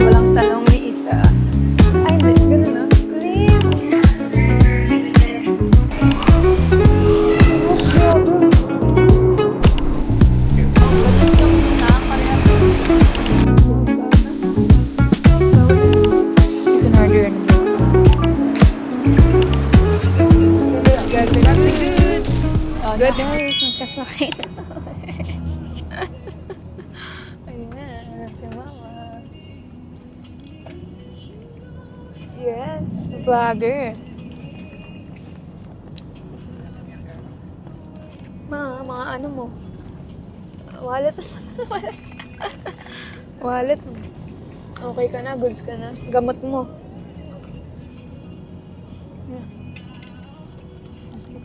walang tanong ni isa. Ay, hindi. Ganun na. Leave! Ganun ka muna. Parehas. Chicken order na ba? Goods! Good. Guys, magkasakay na. Ayan, si Mama. Yes, vlogger. Mga ano mo? Wallet mo. Wallet mo. Okay ka na, goods ka na. Gamot mo.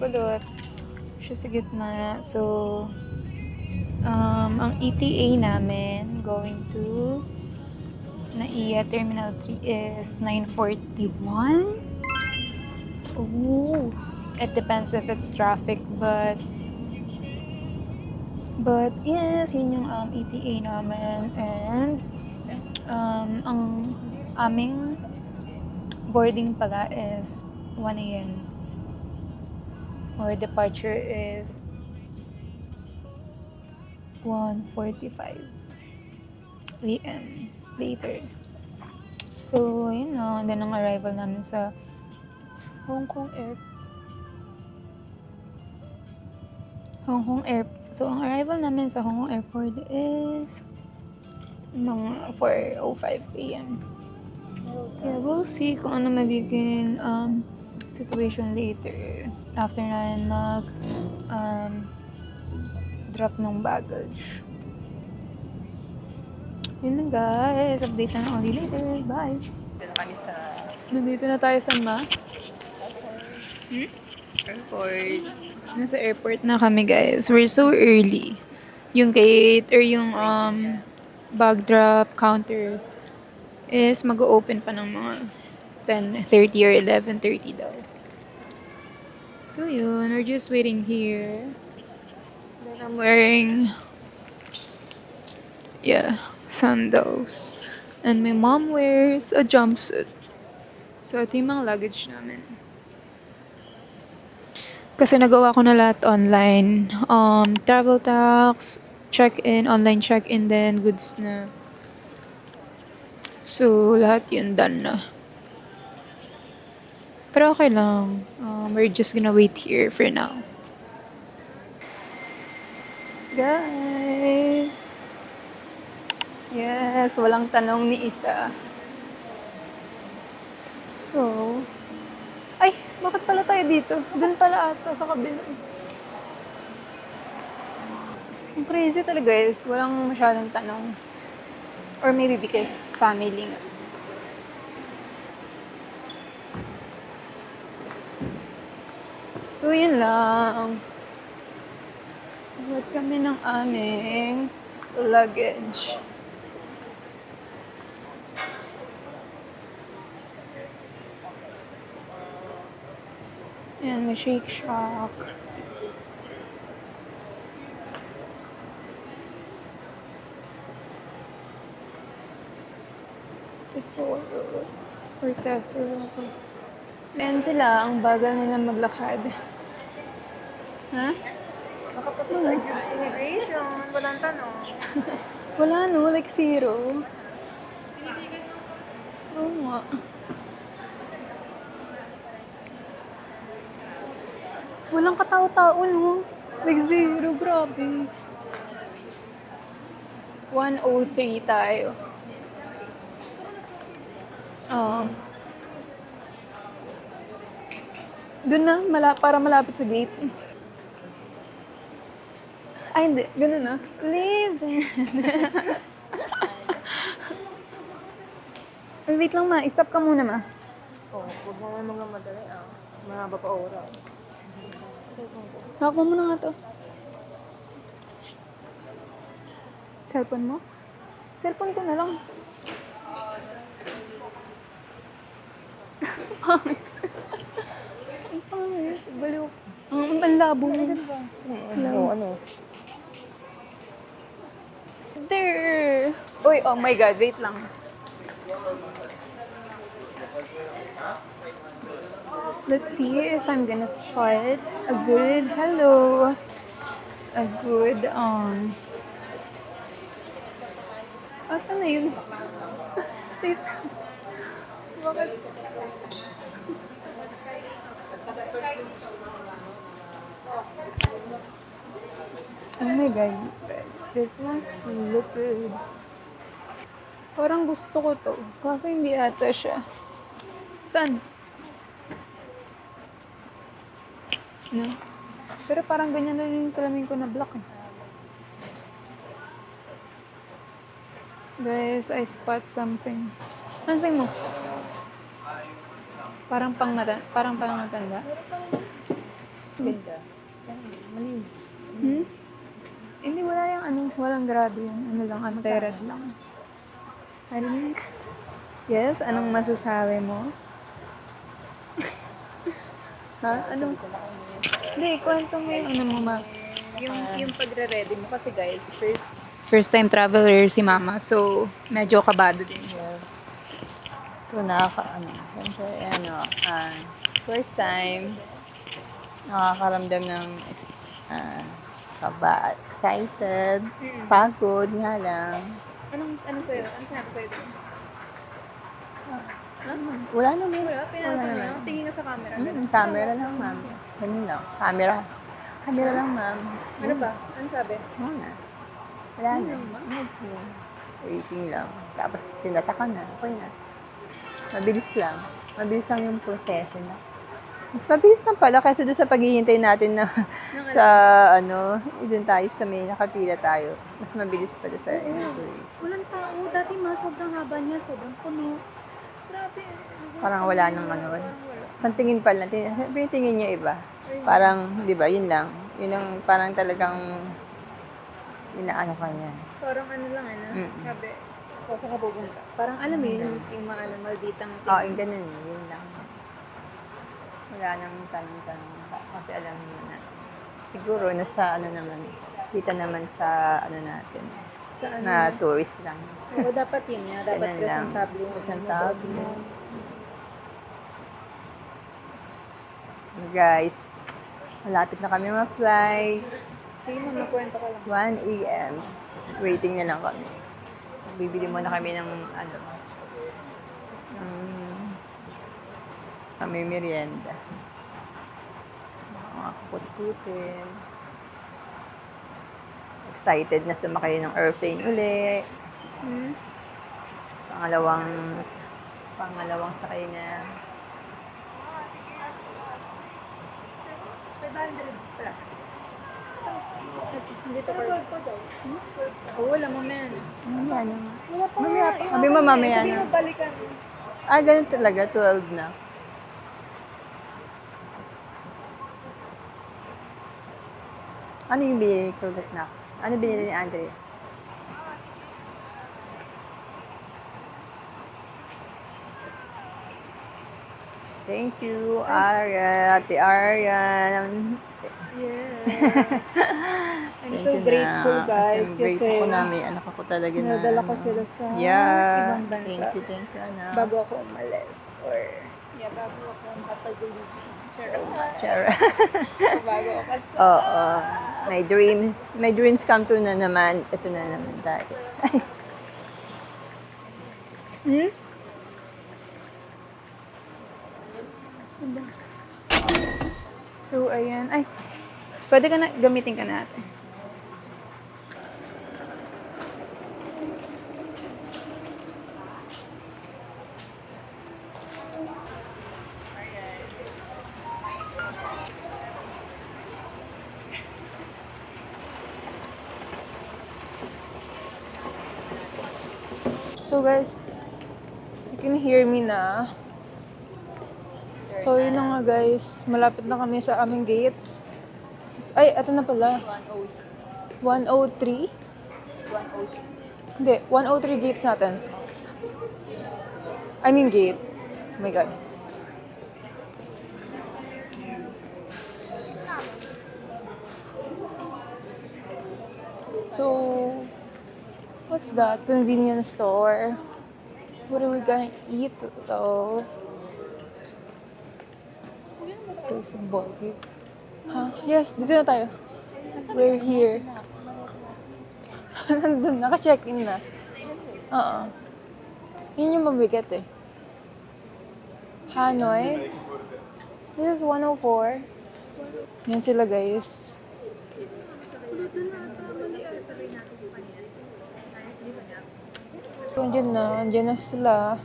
Kulot. Siya sa gitna. So, ang ETA namin going to NAIA Terminal 3 is 9:41. Oh, it depends if it's traffic, but yes, yun yung ETA namin. And ang aming boarding pala is 1 a.m. Our departure is 1:45 a.m. later. So, yun na. And then, ang arrival namin sa Hong Kong So, ang arrival namin sa Hong Kong Airport is mga 4:05 a.m. Yeah, we'll see kung ano magiging situation later after na mag drop ng baggage. Yun na guys, update na ulit later. Bye! Nandito na tayo sa Airport. Nasa airport na kami guys. We're so early. Yung gate or yung bag drop counter is mag-open pa ng mga 10:30 or 11:30 daw. So yun, we're just waiting here. Then I'm wearing sandals. And my mom wears a jumpsuit. So ito yung mga luggage namin. Kasi nagawa ko na lahat online. Travel tax, check-in, online check-in, then goods na. So, lahat yun done na. Pero okay lang. We're just gonna wait here for now. Guys! Yes, walang tanong ni isa. So, ay, bakit pala tayo dito? Doon pala ata sa kabila. Ang crazy talaga guys. Walang masyadong tanong. Or maybe because family nga. So, yun lang. Huwag kami ng aming luggage. Ayan, may Shake Shack. Tesoros. Or Tesoros. Ayan sila, ang bagal nila maglakad. Ha? Nakapasasag yung immigration. Walang tanong. Wala no, like zero. Oo nga. Walang katao-tao no. Like zero, grabe. 1:03 tayo. Doon na, para malapit sa gate. Ay, hindi. Ganun na. Leave! Wait lang ma. Stop ka muna ma. Huwag mo mga madali Mahaba pa oras. Cellphone ko. Hawak mo muna nga to. Cellphone mo? Cellphone ko na lang. Ang pangit. Baliw. Ang labo mo. Ano? There! Uy, oh my God. Wait lang. Let's see if I'm gonna spot a good, hello, a good, asan na yun? Wait, bakit? Oh my god, guys, this one's look good. Parang gusto ko to, kaso hindi ata siya. Saan? No? Pero parang ganyan na rin yung salamin ko na black eh. Guys, I spot something. Nansay mo? Parang pang matanda. Ganda. Mali. Hmm? Hindi, wala yung ano, walang grado yan. Ano lang, anti-red lang. Ano? Yes, anong masasabi mo? Ha? Anong? Hindi, kwento mo yung ano mo, ma. Yung pagre-ready mo kasi guys, first time traveler si mama, so medyo kabado din. Yeah. Ito siyempre, first time, nakakaramdam ng kaba, excited, pagod nga lang. Ano sa'yo? Ano sinabi sa'yo din? Wala naman. Wala, pinasa mo lang. Tingin ka sa camera. Camera lang, ma'am. Ganun lang. Camera. Camera lang, ma'am. Ano ba? Ano sabi? Wala na. Waiting lang. Tapos, tinata ka na. Okay na. Mabilis lang. Mabilis lang yung proseso na. Mas mabilis lang pala kasi doon sa paghihintay natin na sa doon tayo sa may nakapila tayo. Mas mabilis pala sa inventory. Walang tao. Dati sobrang haba niya. Sobrang puno. Grabe. Parang wala nang Sa tingin pala, siyempre yung tingin niya iba. Parang, di ba, yun lang. Yun ang parang talagang inaano ka niya. Parang ano lang Sabi, ako saan ka pupunta? Parang alam mo yun, yung mga malditang Oo, yung ganun. Yun lang. Wala nang tanong-tanong pa. Kasi alam mo na. Siguro, nasa naman, kita naman sa natin. Sa Na tourist lang. Oo, dapat yun nga. Dapat Ganun lang. presentable. Presentable. Guys, malapit na kami mag-flight. Sige, mama, kwento ko lang. 1 a.m. Waiting na lang kami. Bibili muna kami ng kami merienda. Mga kupot-kutin. Excited na sumakay ng airplane uli. Pangalawang sakay na. Dito ko. Oo, wala mamaya na. Mamaya na. Wala pa Mamaya pa. Sabi mo mamaya Sabi na. mo balikan. Ganun talaga. 12 na. Ano yung binili ko ulit na? Ano binili ni Andre? Thank you, Arya. Ate Arya. Yeah. I'm so grateful, guys. I'm grateful Kasi ko na may anak ako talaga na. nadala ko sila sa Yeah. ibang bansa. Thank you, anak. Bago ako umalis. Or, bago ako mapag-leave. Sure. Bago ako kasi. Oo. My dreams come true na naman. Ito na naman tayo. So, ayan. Ay, pwede ka na, gamitin ka natin. So guys, you can hear me na. So yun na nga guys, malapit na kami sa aming gates. Ay, eto na pala. 103? Hindi, 103 gates natin. I mean gate. Oh my God. So, what's that? Convenience store. What are we gonna eat though? guys, ang bulky. Huh? Yes, dito na tayo. We're here. Nandun, naka-check-in na. Oo. Yun yung mabigat eh. Hanoi. This is 104. Yan sila guys. So, andyan na sila.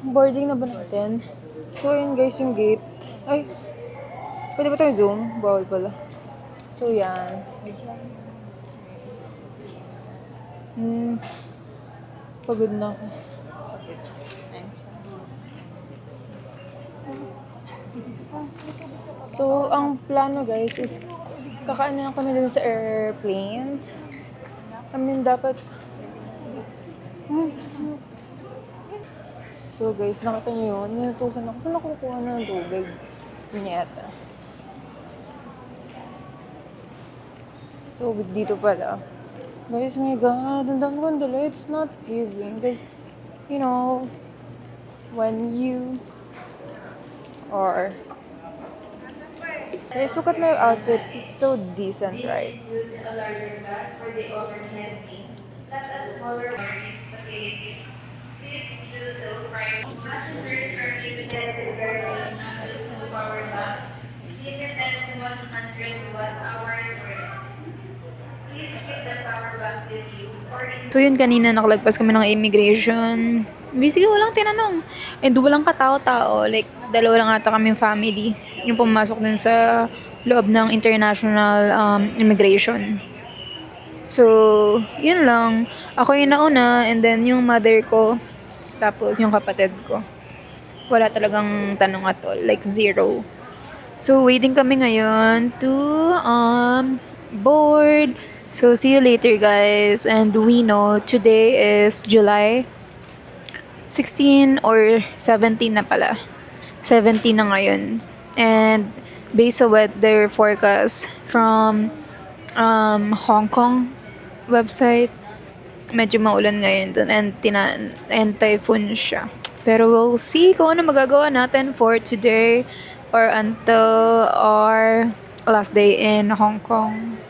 Boarding na ba natin? So, yun guys yung gate. Ay, pwede ba tayo zoom? Bawal pala. So, yan. Pagod na ako. So, ang plano guys is kakaan na lang kami dun sa airplane. Dapat... So guys, nakita nyo yun. Ninutusan ako. Saan nakukuha na ng tubig? Nyeta. So, dito pala. Guys, my God, ang dami kong dala. It's not giving. Because, you know, when you are... Guys, look at my outfit. It's so decent, right? For the overhead bin, plus a smaller facilities. Please do so prior. Passengers are limited to carrying up to 2 power banks, limited to 100 watt-hours or less. Please keep the power bank with you or in... So yun, kanina nakalagpas kami ng immigration. Basically, walang tinanong. And walang katao-tao. Like, dalawa lang ata kami family. Yung pumasok dun sa loob ng international immigration. So, yun lang. Ako yung nauna, and then yung mother ko, tapos yung kapatid ko. Wala talagang tanong at all. Like, zero. So, waiting kami ngayon to board. So, see you later, guys. And we know today is July 16 or 17 na pala. 17 na ngayon. And based sa weather forecast from Hong Kong website, medyo maulan ngayon dun and typhoon siya. Pero we'll see kung ano magagawa natin for today or until our last day in Hong Kong.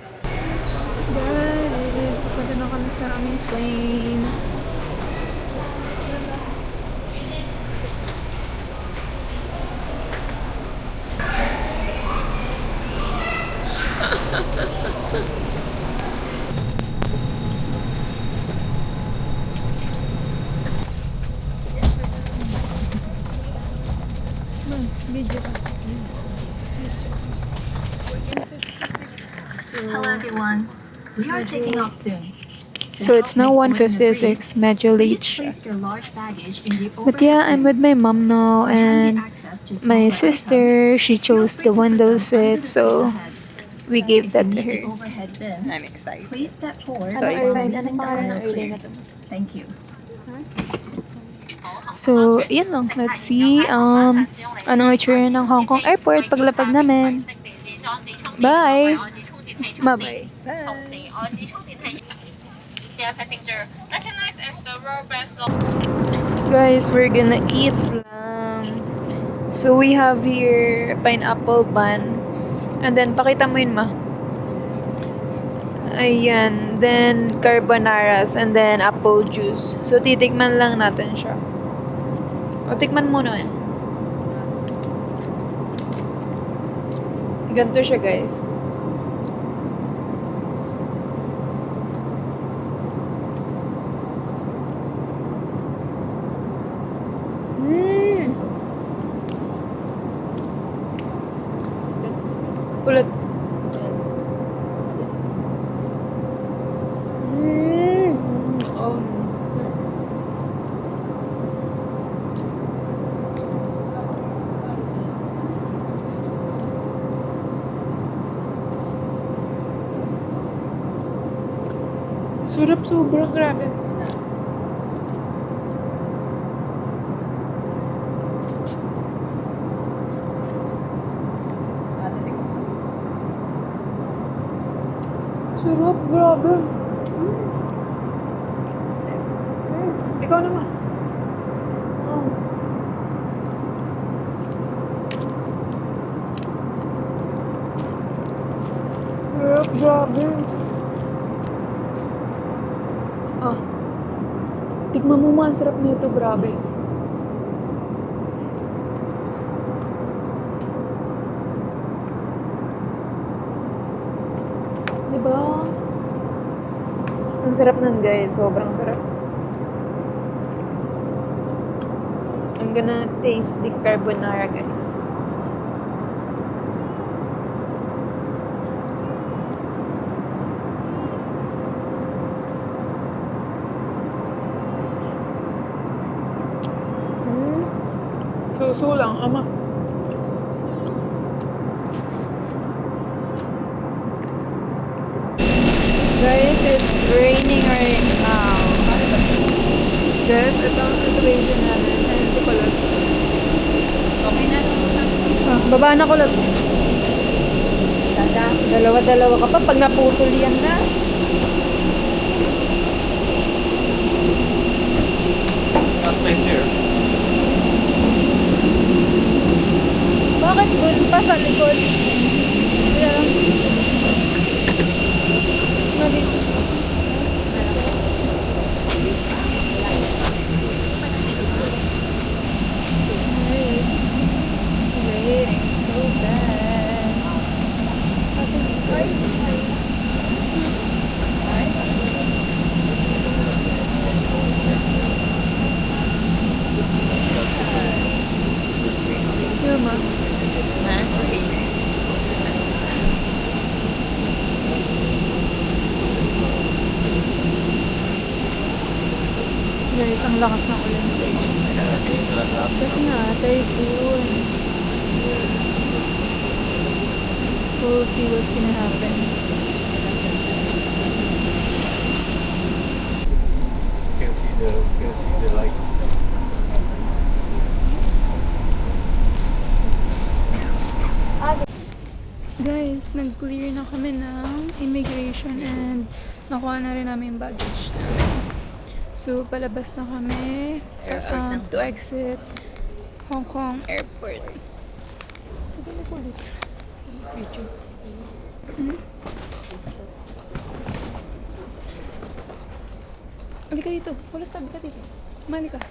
Guys, pupunta na kami sa aming plane. Video ka. Hello everyone, we are taking off soon. So it's now 1:56, medyo late siya. But yeah, I'm with my mom now and my sister, she chose the window seat, so we gave that to her. I'm excited. Please step forward. So excited. Anong pangalan ng airline na to? Thank you. So, yun lang. Let's see anong itsura ng Hong Kong Airport paglapag namin. Bye! Bye-bye. Guys, we're gonna eat lang. So, we have here pineapple bun. And then, pakita mo yun, ma. Ayan. Then, carbonaras. And then, apple juice. So, titikman lang natin siya. O, tikman muna eh. Ganito siya, guys. Ulit. Oh. Sarap, sobrang grabe. Sarap, grabe. Ikaw naman. Grabe. Ah. Tikman mo ang sarap nito, grabe. Diba? Ang sarap nun, guys. Sobrang sarap. I'm gonna taste the carbonara, guys. Suso lang, ama. Guys, it's raining right now. Guys, ito ang situation namin. Ayun si Kulot. Okay na. Baba na Kulot. Dada. Dalawa-dalawa ka pa pag naputol yan na. That's my hair. Bakit doon pa sa likod? Yeah. Dito. Guys, waiting so bad. Yuma. Ha? Okay. Guys, ang lakas ng ulan sa inyo. Kasi nga, typhoon. We'll see what's gonna happen. You can see the lights. Guys, nag-clear na kami ng immigration and nakuha na rin namin yung baggage namin. So, palabas na kami to exit Hong Kong Airport. Halika dito. Kulat tabi ka dito. Mali ka.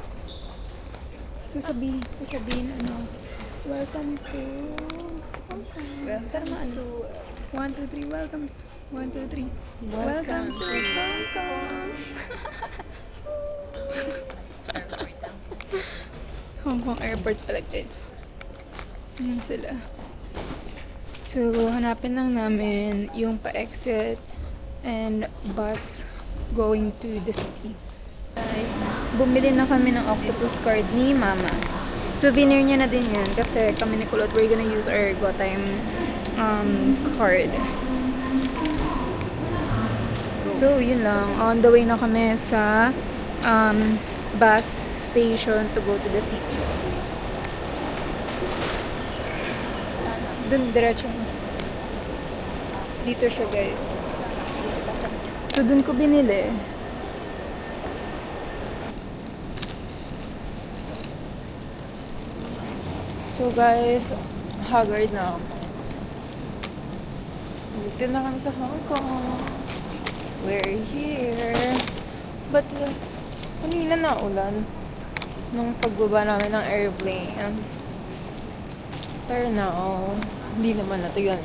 Sasabihin ano. Welcome to Hong Kong. Welcome to 1, 2, 3. Welcome. 1, 2, 3. Welcome to Hong Kong. Hong Kong Airport pala, guys. Ayan sila. So, hanapin lang namin yung pa-exit and bus going to the city. Bumili na kami ng octopus card ni Mama. Souvenir niya na din yan kasi kami ni Kulot, we're gonna use our GoTime card. So, yun lang. On the way na kami sa bus station to go to the city. Dun, diretso. Dito siya, guys. So, dun ko binili. So, guys, haggard na ako. Dito na kami sa Hong Kong. We're here. But, kanina na ulan. Nung pagbaba namin ng airplane. Pero now, hindi naman natigan.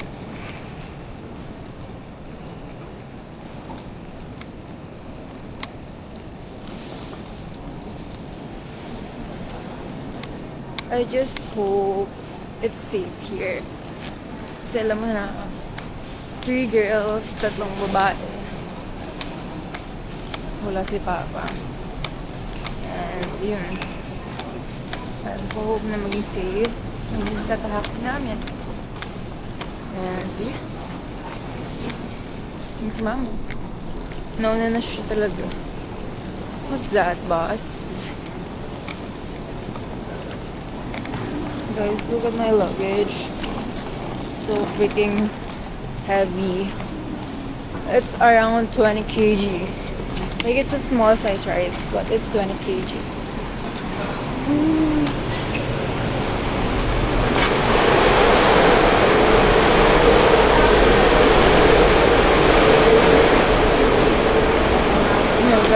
I just hope it's safe here. Kasi alam mo na, 3 girls, 3 babae. Wala si Papa. And yun. I hope na maging safe. Ang tatahakot namin. And yeah. Yung si Mama. Nauna na siya talaga. What's that, boss? Guys, look at my luggage. So freaking heavy. It's around 20 kg. Like, it's a small size, right? But it's 20 kg.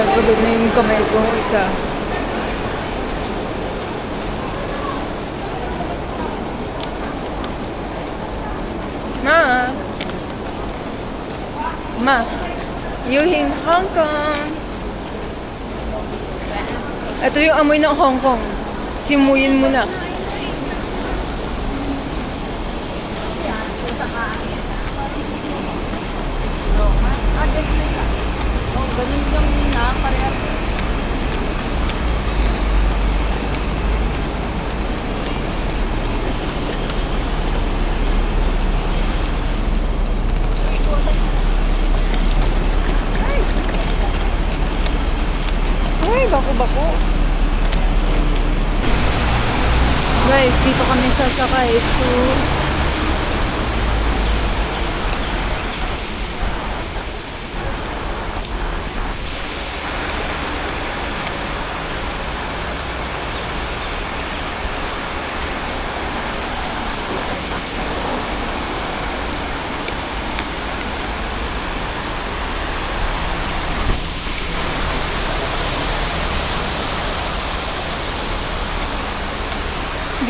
God, pagod na yung kamay ko isa. Ma! Ma! You in Hong Kong! Ito yung amoy ng Hong Kong. Simuyin mo na. Ganun lang yun na, parehas. Ay, bako-bako. Guys, dito kami sasakay to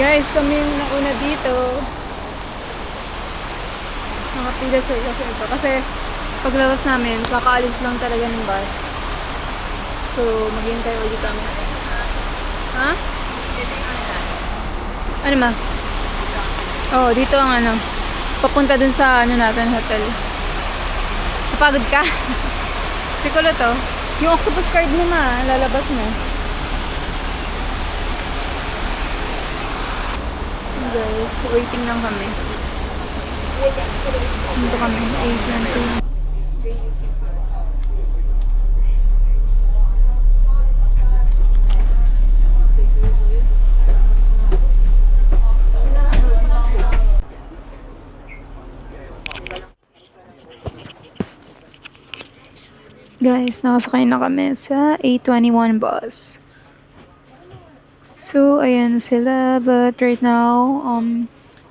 guys, kami yung nauna dito. Nakapila sila sa ito. Kasi paglabas namin, kakaalis lang talaga ng bus. So, maghintay ulit kami. Ha? Ano ma? Oh, dito ang ano. Papunta dun sa ano natin, hotel. Napagod ka? Sikulo to. Yung octopus card mo ma, lalabas mo. Guys, waiting lang kami. Dito kami, 8:20. Guys, nakasakay na kami sa 8:21 bus. So, ayan sila. But right now,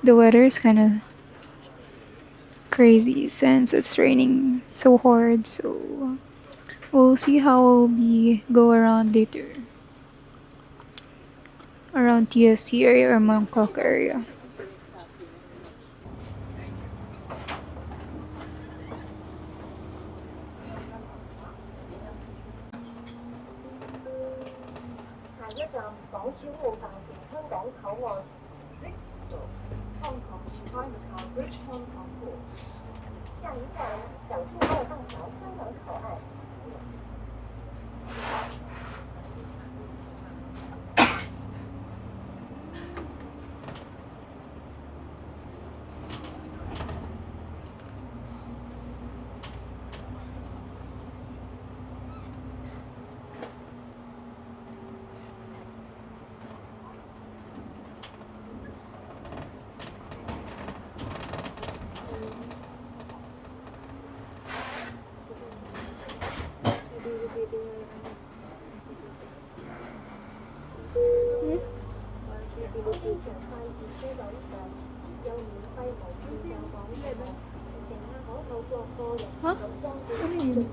the weather is kind of crazy since it's raining so hard. So, we'll see how we go around later. Around TST area or Mongkok area. Huh? Ano yun?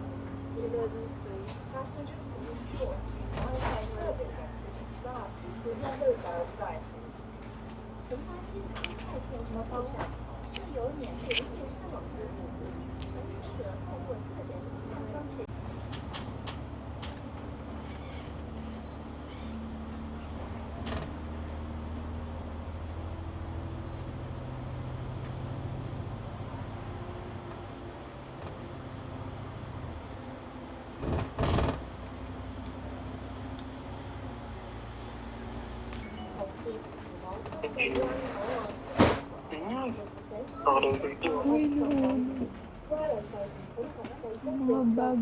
Uy, no. Mga bag.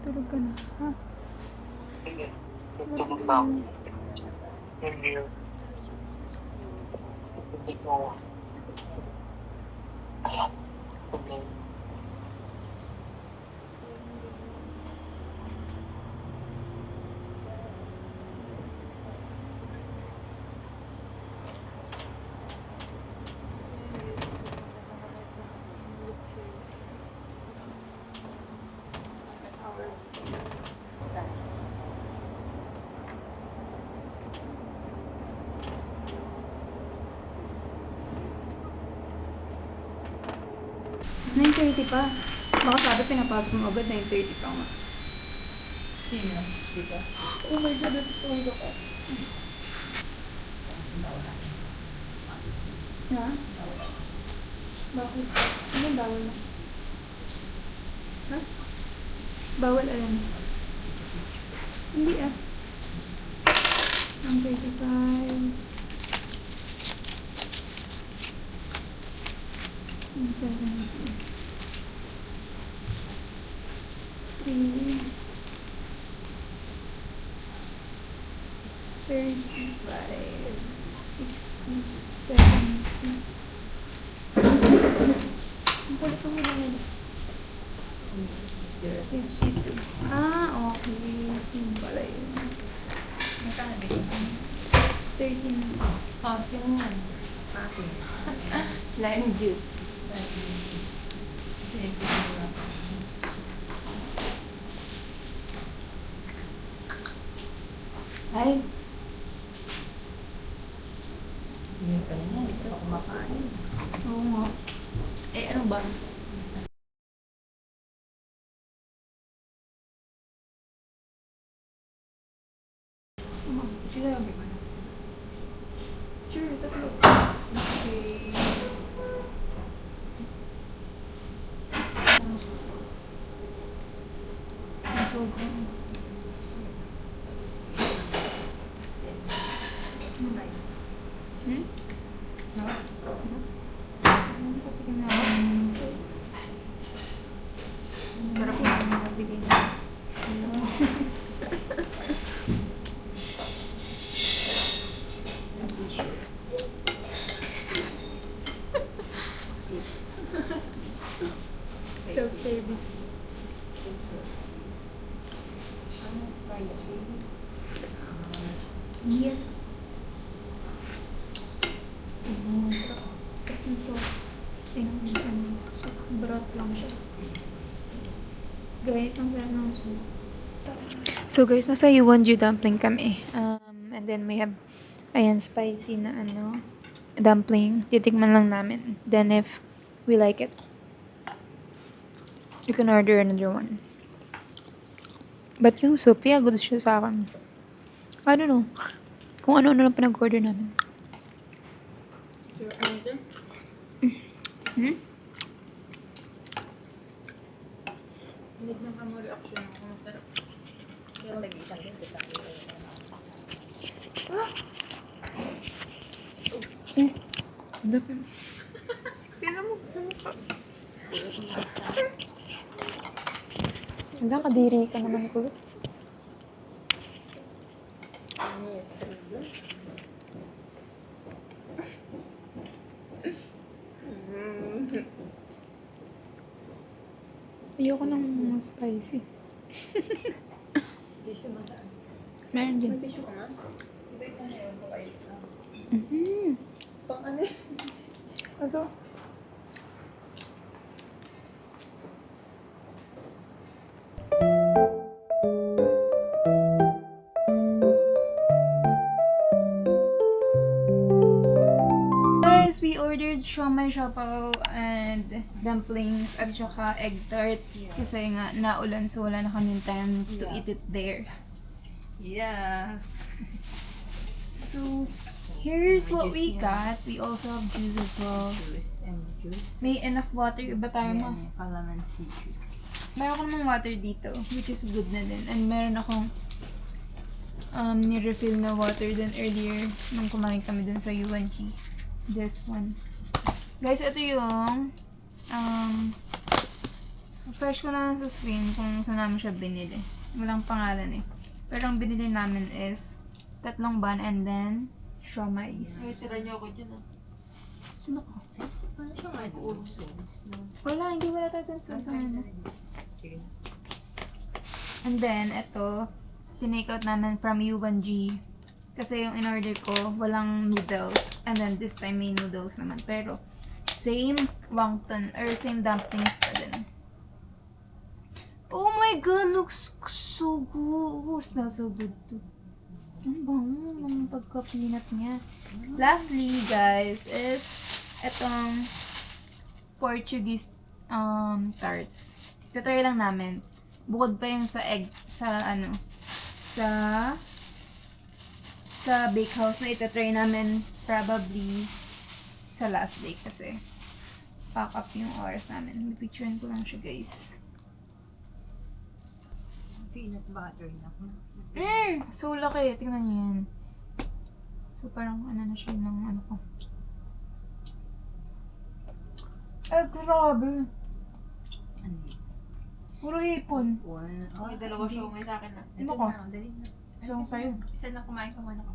Tulog ka na, ha? Tulog na ako. Hindi. 9:30 pa. Baka sabi pinapasok mo agad, 9:30 pa nga. Sino? Dito? Oh my God, that's so lakas. Ha? Bakit? Ano bawal na? Ha? Bawal alam. Hindi ah. 1:35. 1:70. 3. 35. 60. 70. Ang kulit mo lang yun. 52. Ah, okay. Yun pala yun. Magkano dito? 13. Oh, sino yan? Asin. Lime juice. Ay! Hindi ka na yan. Hindi ka kumakain. Oo nga. Eh, ano ba? Sinabi ko na. Sure, tatlo. Okay. Hmm? Sarap? Sarap? Ano ko tignan na ako? Sarap na ako nabigay na. Self-service. Yeah. Sarap yung sauce. So, broth lang siya. Guys, ang sarap ng soup. So guys, nasa Yuwonju dumpling kami. And then we have, ayan, spicy na dumpling. Titikman lang namin. Then if we like it, you can order another one. But yung soup, yeah, good siya sa akin. I don't know. Kung ano-ano lang pinag-order namin. Hmm? Hindi na kamo reaction ako masarap. Kaya nag-isang din kita. Dapat. Kaya mo. Wala, kadiri ka naman, kulo. Ayoko ng spicy. Tissue mo saan? Meron din. May tissue ka nga? Ibig ko na yun kung ayos lang. Pang ano eh? Ito. Guys, we ordered siomai siopaw and dumplings at saka egg tart. Kasi nga, naulan so wala na kaming time to eat it there. Yeah. So, here's what we got. We also have juice as well. Juice and juice. May enough water. Iba tayo ma. Yan, calamansi juice. Meron akong ng water dito, which is good na din. And meron akong ni-refill na water din earlier nung kumain kami dun sa UNG. This one. Guys, ito yung fresh ko na sa screen kung saan namin siya binili. Walang pangalan eh. Pero ang binili namin is 3 bun and then siomais. Ay, tira niyo ako dyan ah. Ano ka? Ano siya nga doon? Wala, hindi wala tayo dun sa ano. Sige. And then, ito, tinake out namin from U1G. Kasi yung in-order ko, walang noodles. And then, this time may noodles naman. Pero, same wonton, or same dumplings pa din. Oh my God, looks so good. Oh, smells so good too. Ang bango ng pagka-peanut niya. Lastly, guys, is itong Portuguese tarts. Tatry lang namin. Bukod pa yung sa egg, sa ano, sa bakehouse na itatry namin probably sa last day kasi pack up yung oras namin. May picturean ko lang siya, guys. Peanut butter na. So laki. Tingnan niyo yan. So parang ano na siya ng ano ko. Ay, grabe. Ano? Puro hipon. Oh, dalawa siya umay sa akin na. Ano ko? Isang sa'yo. Isa na kumain ka muna ka.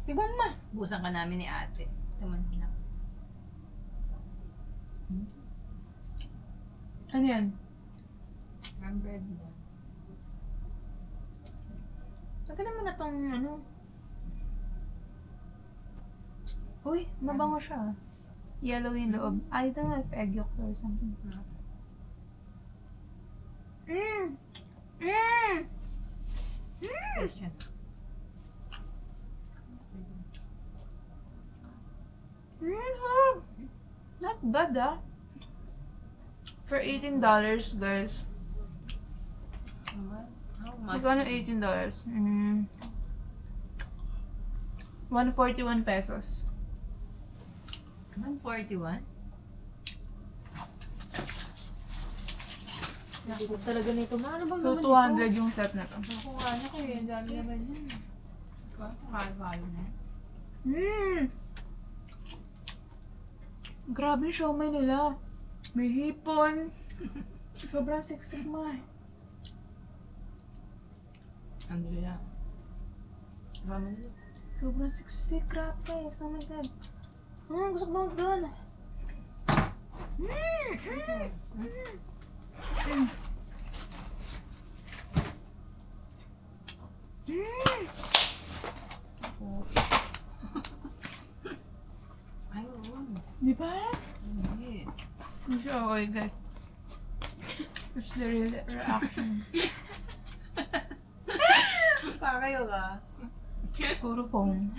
Tignan mo. Busan ka namin ni ate. Tuman na. Ano yan? Ang bread mo. Tagalan mo na tong ano. Uy, mabango siya. Yellow yung loob. I don't know if egg yolk or something. Question. Not bad, ah. For $18, guys. How much? Magkano $18? 141 pesos. 141? Nakikot talaga nito. Ano bang So, naman 200 yung set na to. Ako nga na kayo. Ang dami naman yan. Halo na. Grabe yung siomay nila. May hipon. Sobrang siksik mo eh. Andrea. Ramen nila. Sobrang siksik. Grabe. Oh my God. Gusto ko doon. Ay, oo. Di ba? Hindi. Hindi siya okay, guys. What's the real reaction? Pa kayo ka. Puro foam.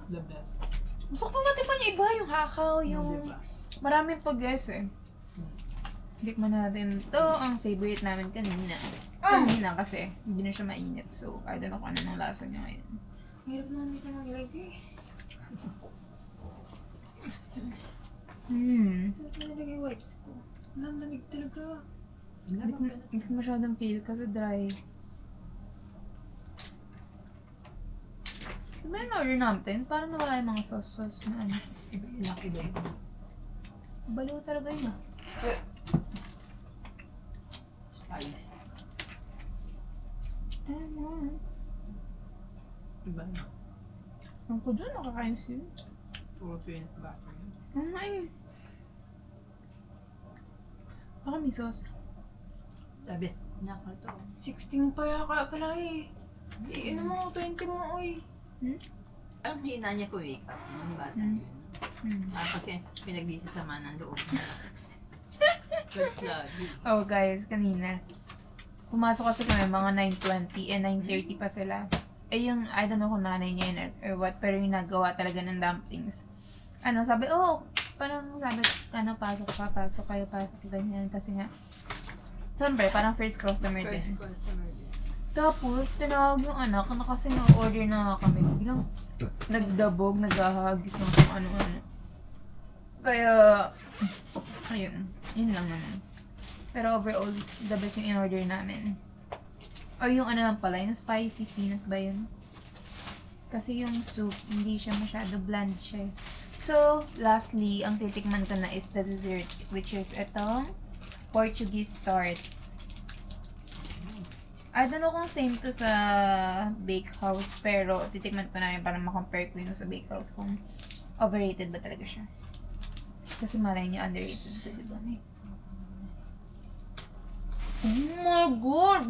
The best. Gusto ko pa matikman yung iba, yung hakaw, yung... Diba? Maraming pag-guess eh. Tikman natin. Ito ang favorite namin kanina. Kanina kasi, hindi na siya mainit. So, I don't know kung ano ng lasa niya ngayon. Hirap naman dito maglagay. Saan ko nilagay yung wipes ko? Lamig talaga. Hindi ko masyadong feel kasi dry. Diba yung order natin? Parang nawala yung mga sauce na ano. Iba yun lang, iba yun. Baliw talaga yun ah. Spice. Ano? Iba na. Ang ko dyan, nakakain siya. Puro peanut butter yun. Ano nga eh. Baka may sauce. The best niya ko to. 16 pa yaka pala eh. Eh, ano mo, 20 mo, oy. Alam, hina niya ko wake up. Ang bata Hmm. yun. Kasi pinagdisasama ng loob niya. First lagi. Oh guys, kanina. Pumasok kasi kami mga 9:20 and 9:30 pa sila. Eh yung, I don't know kung nanay niya yun or what, pero yung nagawa talaga ng dumplings. Ano, sabi, parang sabi, pasok kayo, ganyan. Kasi nga, siyempre, parang first customer din. First customer din. Tapos, tinawag yung anak na kasi na-order na kami. Bilang nagdabog, naghahagis ng kung ano-ano. Kaya, ayun. Yun lang naman. Pero overall, the best yung in-order namin. Or yung ano lang pala, yung spicy peanut ba yun? Kasi yung soup, hindi siya masyado bland siya. So, lastly, ang titikman ko na is the dessert, which is itong Portuguese tart. I don't know kung same to sa bakehouse, pero titikman ko na rin para ma-compare ko yun sa bakehouse kung overrated ba talaga siya. Kasi malay niyo underrated ito, diba? Oh my God!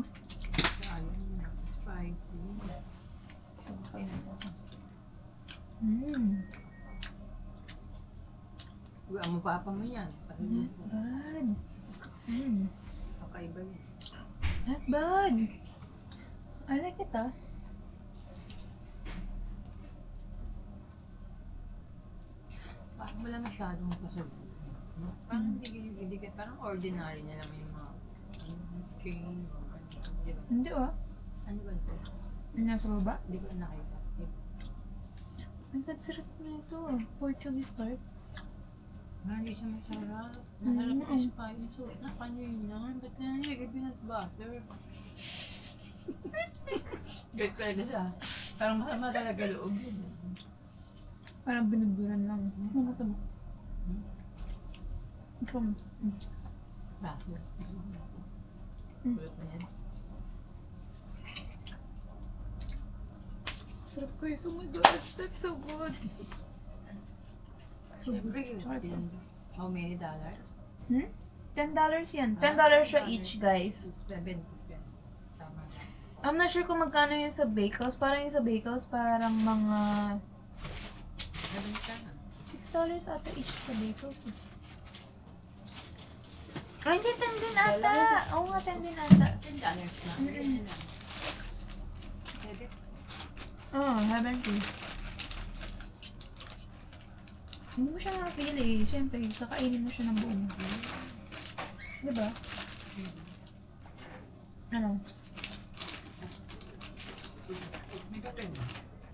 Spicy. So, okay na ito. Ang mapapa mo yan. Not bad. Kakaiba yan. Not bad. I like it ah. wala masyadong pasalubong. No? Parang hindi ka, parang ordinary na naman yung mga chain o ano. Di ba? Hindi ah. Ano ba ito? Nasa baba? Hindi ko nakita. Ang sarap na ito. Portuguese tart. Hindi siya masarap. Masarap yung spicy. So, nakanyo yun yan. Ba't na yung peanut butter? Good talaga siya. Parang masama talaga loob yun. Parang binuburan lang. Ano ito mo? Ito mo. Bakit? Kulot na yan. Sarap guys. Oh my god. That's so good. So Siyempre, good. yun. How many dollars? $10 yan. $10 siya each guys. 7. Tama na. I'm not sure kung magkano yung sa bakehouse. Parang yung sa bakehouse, parang mga 7 ka na. $6 ata each sa bakehouse. Ay, hindi, 10 din ata. Oo nga, 10 din ata. $10 na. Ganyan na. 7. Oo, 70. Hindi mo siya makapil eh. Siyempre, kakainin mo siya ng buong. Diba? Ano?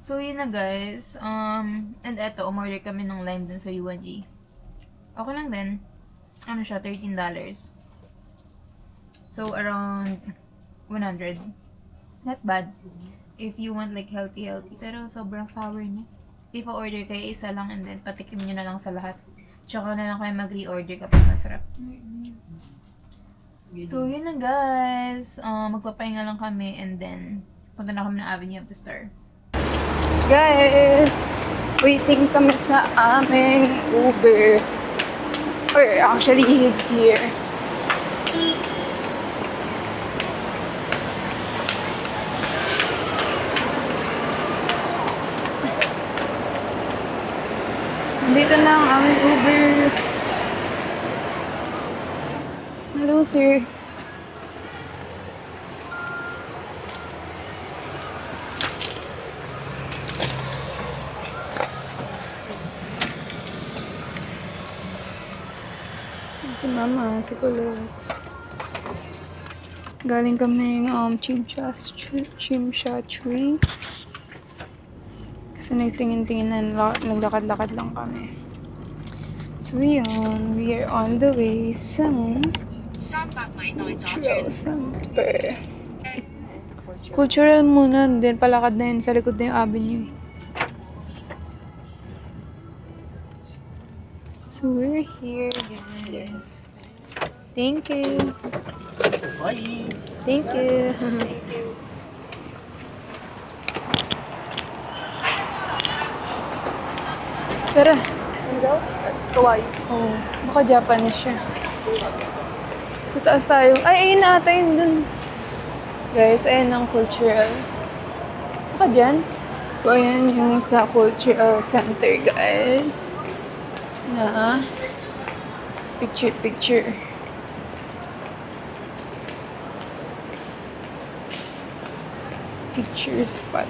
So, yun na guys. And eto, umorder kami ng lime dun sa UNG. Okay lang din. Ano siya, $13. So, around 100. Not bad. If you want like healthy. Pero sobrang sour niya. If order kayo, isa lang and then patikim nyo na lang sa lahat. Tsaka na lang kayo mag-re-order kapag masarap. So, yun na guys. Magpapahinga lang kami and then punta na kami ng Avenue of the Star. Guys! Waiting kami sa aming Uber. Or actually, he's here. Dito na ang aming Uber. Hello, sir. Si Mama, si Kulot. Galing kami ng Chimcha Tree. Kasi nagtingin-tingin na naglakad-lakad lang kami. So yun, we are on the way sa Cultural Center. Cultural muna, then palakad na yun sa likod na yung avenue. So we're here, guys. Thank you. Bye! Thank you. Tara. Kawaii. Oh, baka Japanese siya. Sa taas tayo. Ay, ayun na ata yun dun. Guys, ayun ang cultural. Baka dyan? So, ayan yung sa cultural center, guys. Na picture. Picture spot.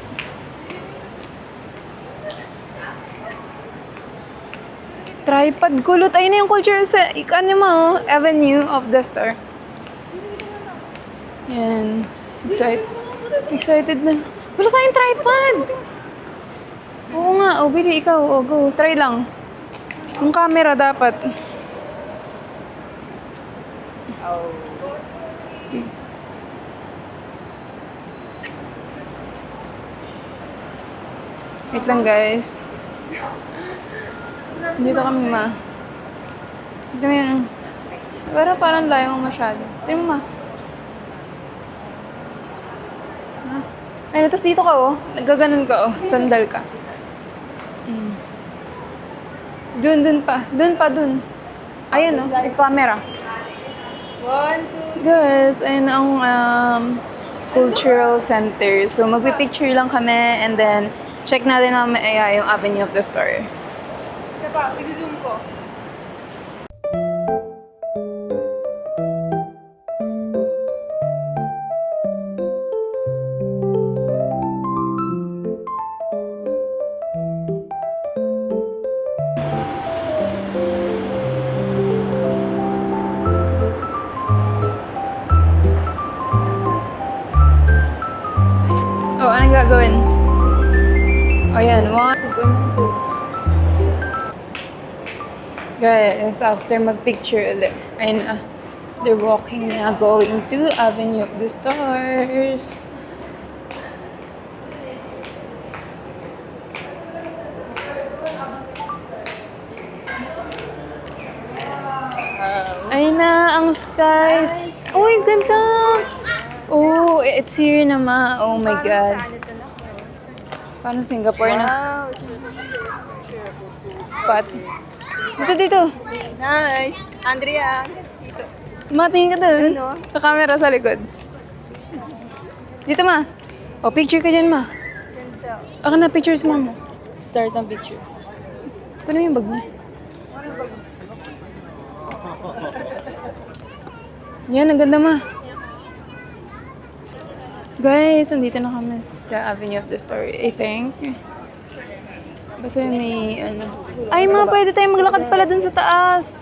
Tripod kulot. Ayun na yung culture sa ano mo, Avenue of the Star. Yan. Excited na. Wala tayong tripod! Oo nga. O, bili ikaw. O, go. Try lang. Yung camera dapat. Oh. Wait lang, guys. Dito kami, ma. Dito mo yan. Pero parang layo mo masyado. Dito mo, ma. Ayun, tapos dito ka, oh. Naggaganon ka, oh. Sandal ka. Dun pa. Dun. Ayan, oh. May camera. 1, 2. Guys, ayun ang cultural center. So, magpipicture lang kami and then check natin mamaya yung Avenue of the Star. Isa pa, i-zoom ko. gagawin? O yan, one. Guys, after mag-picture ulit, ayun na. They're walking na, going to Avenue of the Stars. Ayun na, ang skies. Oh, my ganda. Oh, it's here na ma. Oh my God. Parang Singapore na. Spot. Dito. Nice. Andrea. Matingin ka dun. Sa camera sa likod. Dito ma. O, picture ka dyan ma. Ako na, pictures mo. Start ang picture. Kunin mo yung bag niya. Yan, ang ganda ma. Guys, andito na kami sa Avenue of the Star, I think. Basta may ano. Ay ma, pwede tayong maglakad pala dun sa taas.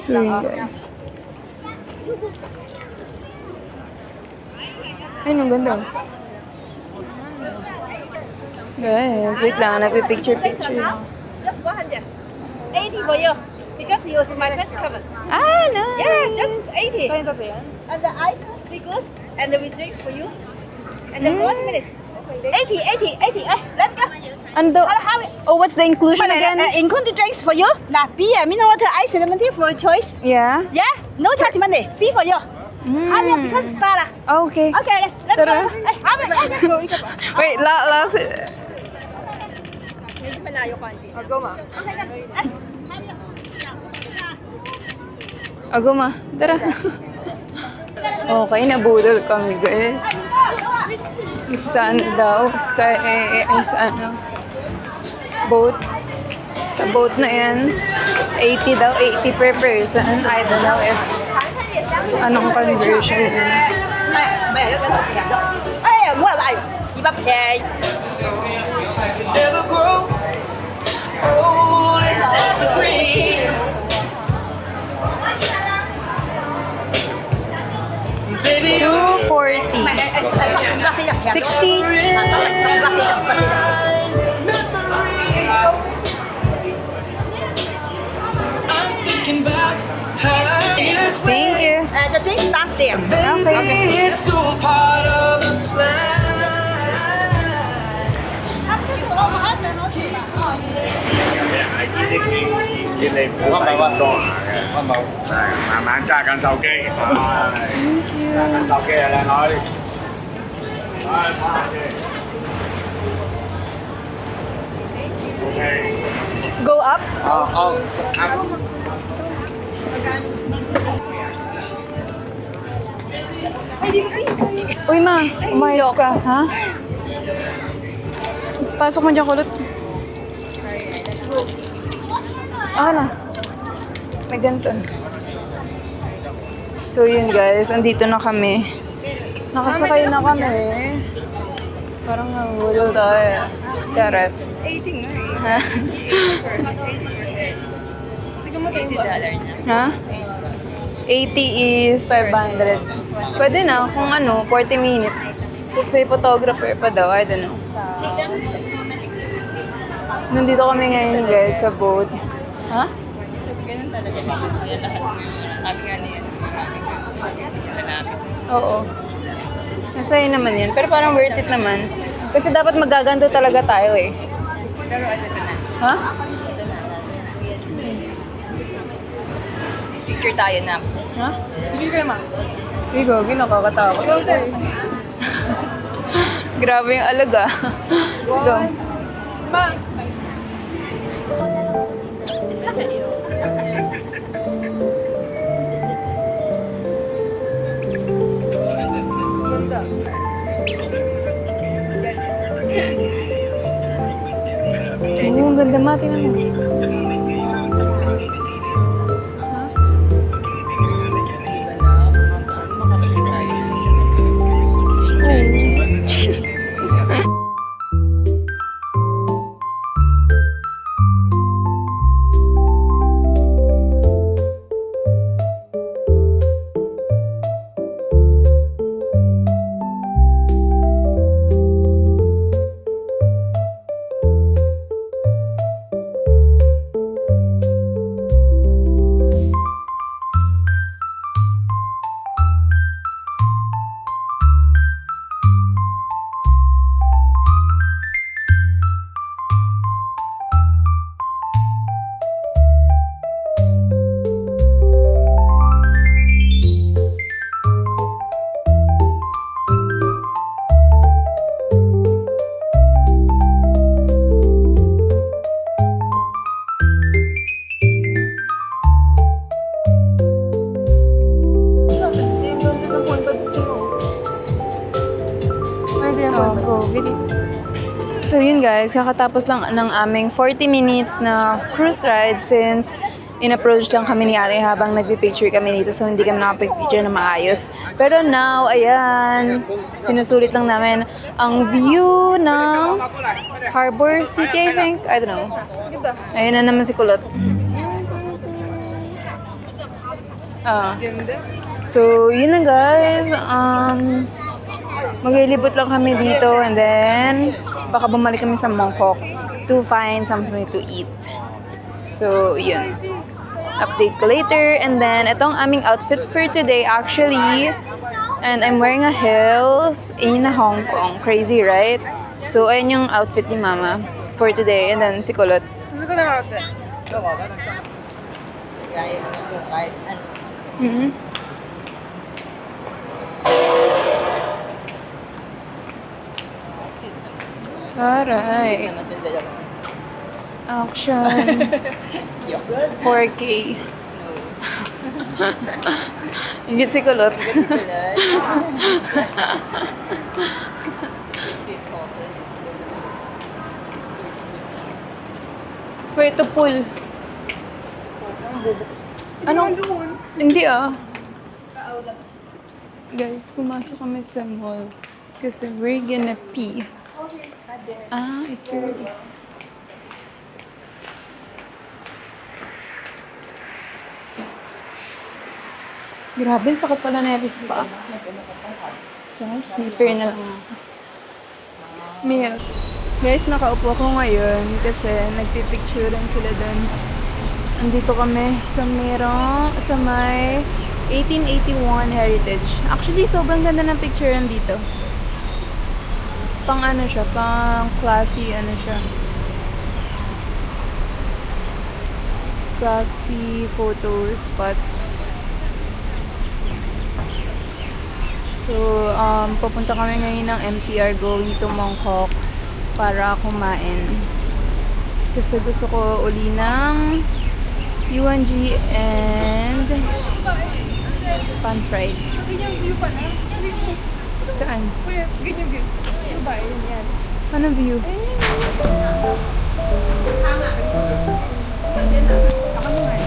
So yun guys. Ay, ang ganda. Guys, wait lang. Nagpipicture. Just 100. 80 for you. Because you was my first cover. Ah, nice. Yeah, just 80. And the ice is because and we drink for you. And the 1 minute. 80. Let's go. Ano daw? Oh, what's the inclusion again? Include drinks for you. Now, beer, mineral water, ice, lemon tea for choice. Yeah? Yeah, no charge money. Free for you. Because start. Okay. Okay, let's go. Tara. Let's go. Wait, last. Ago ma. Tara. Okay, nabudol kami guys. Saan daw? Sky, sa ano? Boat. Sa boat na yan. 80 daw, 80 per person. I don't know if anong conversion. Hey, mua lại. 200 便宜。 Never grow old and set the green. Baby, 240. 60. I'm thinking about how years Thank you. The drink downstairs. Baby, it's all part of the plan. 見你唔好使咁多下嘅，係慢慢揸緊手機，揸緊手機啊，靚女，係拍下先。OK， Go up? 好，Uy ma, umayos ka, ha? Pasok mo dyan kulot. Ako na. May ganito. So yun guys, andito na kami. Nakasakay na kami. Parang nagulol tayo. Charot. $80 nga Ha? Tignan mo $80 na. Ha? 80 is 500. Pwede na kung ano, 40 minutes. Tapos may photographer pa daw, I don't know. Nandito kami ngayon guys sa boat. Ha? Ganun talaga dito. Kaya lahat sabi nga niya, maraming lalapit. Oo. Masaya naman yan. Pero parang worth it naman. Kasi dapat magaganto talaga tayo eh. Pero ano ito na? Ha? Picture tayo na. Ha? Picture kayo ma. Hindi ko, nakakatakot. Go there. Grabe yung alaga. Go. Ma! Oo, ang ganda ma. Tingnan mo. guys, kakatapos lang ng aming 40 minutes na cruise ride since in-approach lang kami ni Ate habang nagpipicture kami dito, so hindi kami nakapag-picture na maayos. Pero now, ayan, sinusulit lang namin ang view ng Harbor City, I think. I don't know. Ayun na naman si Kulot. So, yun na guys. Maglilibot lang kami dito and then baka bumalik kami sa Mongkok to find something to eat. So, yun. Update ko later. And then, itong aming outfit for today actually. And I'm wearing a heels in Hong Kong. Crazy, right? So, ayun yung outfit ni Mama for today. And then, si Kulot. Look at my outfit. Mm-hmm. Aray. Action. 4K. Higit si Kulot. Wait, to pull. Anong? Hindi ah. Guys, pumasok kami sa mall. Kasi we're gonna pee. Ito. Grabe, sakit pala na ito sa paa. So, sleeper na lang ako. Milk. Guys, nakaupo ko ngayon kasi nagpipicturean sila doon. Andito kami sa sa may 1881 Heritage. Actually, sobrang ganda ng picturean dito. Pang ano siya, pang classy ano siya. Classy photo spots. So, pupunta kami ngayon ng MTR going to Mongkok para kumain. Kasi gusto ko uli ng UNG and pan-fried. Ganyan view pala. Saan? Kuya, ganyan view. Diba, yan. Anong view? Ako naman.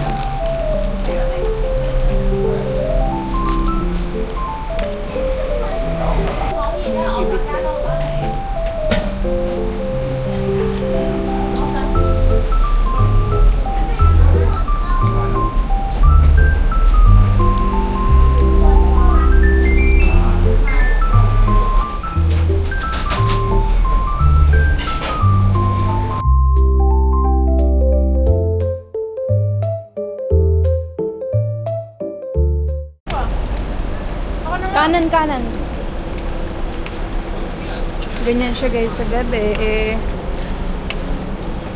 Kanan. Ganyan siya guys sa gabi.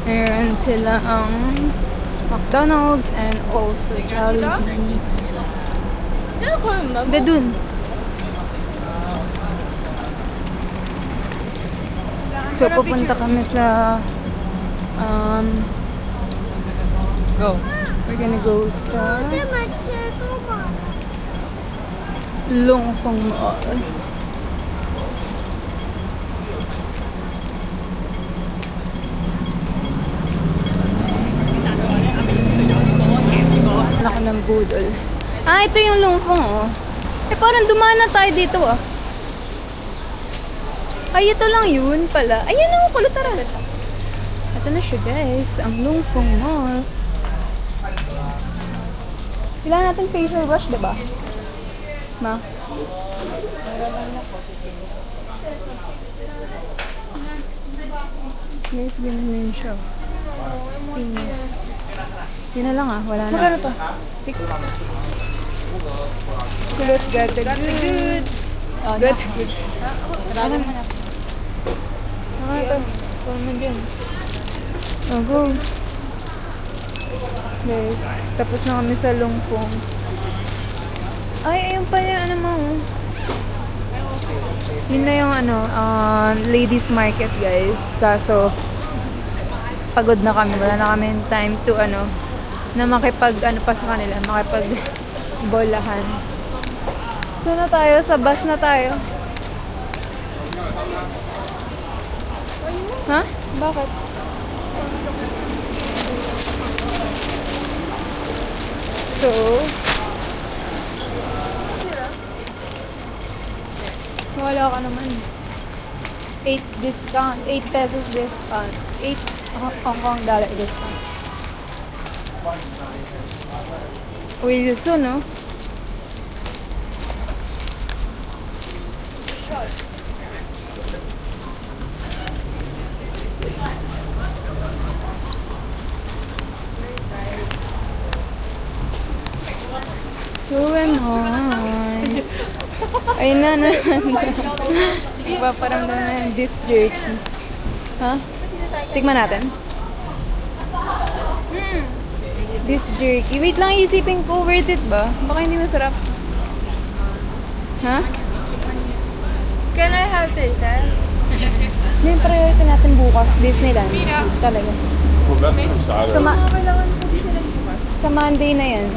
Meron sila ang McDonald's and also Jollibee. Hindi dun. So pupunta kami sa we're gonna go sa Longfong Mall. Laki ng budol. Ito yung Longfong, oh. Parang dumaan na tayo dito, ah. Ay, ito lang yun pala. Ayan, oh, kulot, tara. Ito na siya, guys. Ang Longfong Mall. Kailangan natin facial wash, diba? Ma? Guys, ganun na yun siya. Yun na lang ah, wala na. Magkano to? Kulot, got the goods. Got the goods. Ragan mo na. Ito. Kung mo dyan. Go. Guys, tapos na kami sa Longfong. Ay, ayun pa yung ano mo. Yun na yung ladies market guys. Kaso, pagod na kami. Wala na kami time to na makipag pa sa kanila. Makipag bolahan. So na tayo, sa bus na tayo. Ha? Bakit? So, wala ka naman. 8 discount. 8 pesos discount. 8 Hong Kong dollar discount. Wilson, no? So am I. Ayun na. Ipaparamdam na ng beef jerky. Ha? Tikman natin. Beef jerky. Wait lang, isipin ko, worth it ba? Baka hindi masarap. Ha? Can I have tatas? Hindi, priority natin bukas. Disneyland. Talaga. Sa Monday na yan.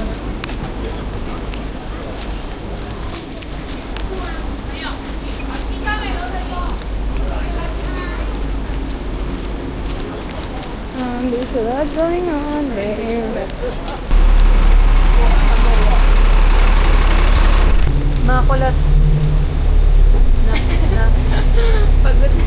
There's a lot going on there. Mga kulat. Pagod na.